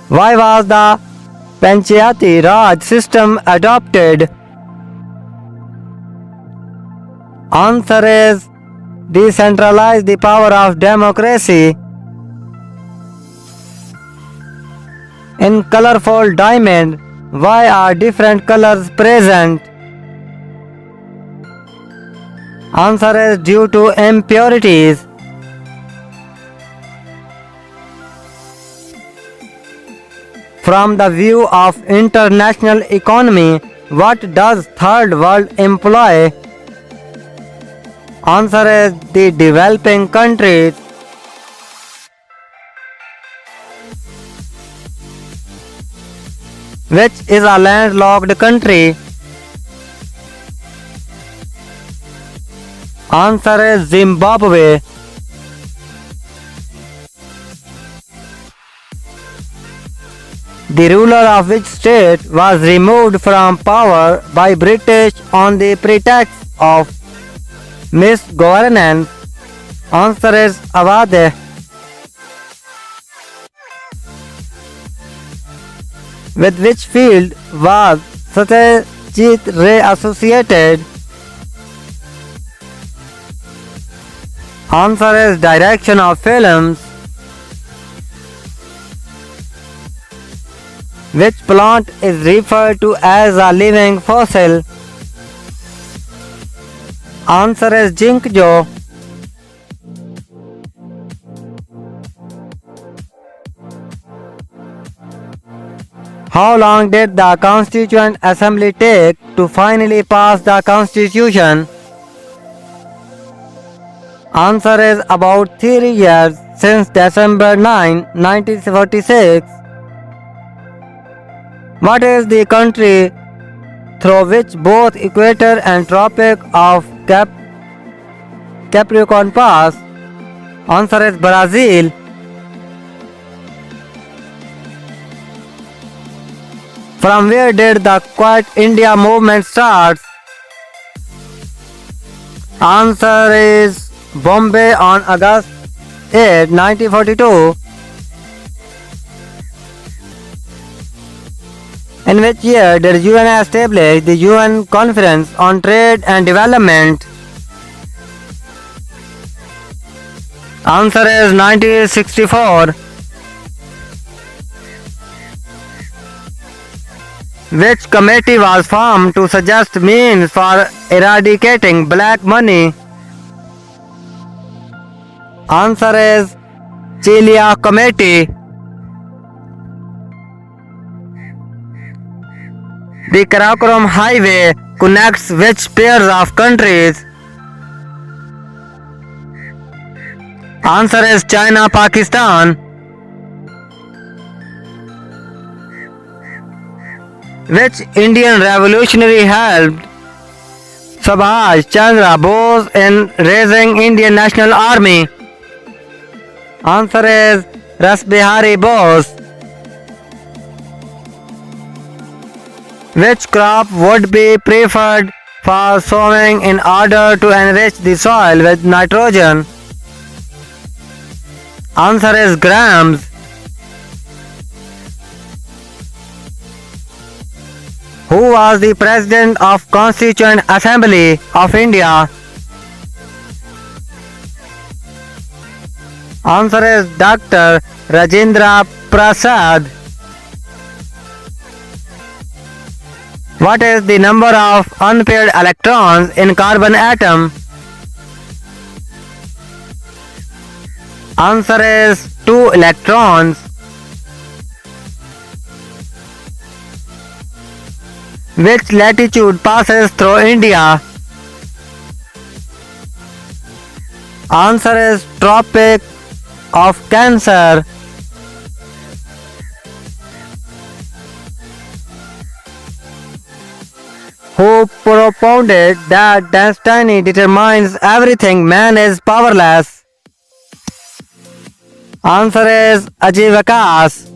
Why was the Panchayati Raj system adopted? Answer is decentralize the power of democracy. In colorful diamond, why are different colors present? Answer is due to impurities. From the view of international economy, what does third world employ? Answer is the developing countries. Which is a landlocked country? Answer is Zimbabwe. The ruler of which state was removed from power by British on the pretext of misgovernance? Answer is Awadh. With which field was Satyajit Ray associated? Answer is direction of films. Which plant is referred to as a living fossil? Answer is Ginkgo. How long did the Constituent Assembly take to finally pass the Constitution? Answer is about 3 years, since December 9, 1946. What is the country through which both equator and Tropic of Capricorn pass? Answer is Brazil. From where did the Quiet India movement start? Answer is Bombay on August 8, 1942. In which year did UN establish the UN Conference on Trade and Development? Answer is 1964. Which committee was formed to suggest means for eradicating black money? Answer is Chelia Committee. The Karakoram Highway connects which pairs of countries? Answer is China-Pakistan. Which Indian revolutionary helped Subhash Chandra Bose in raising Indian National Army? Answer is Ras Bihari Bose. Which crop would be preferred for sowing in order to enrich the soil with nitrogen? Answer is grams. Who was the President of Constituent Assembly of India? Answer is Dr. Rajendra Prasad. What is the number of unpaired electrons in carbon atom? Answer is 2 electrons. Which latitude passes through India? Answer is Tropic of Cancer. Who propounded that destiny determines everything, man is powerless? Answer is Ajivakas.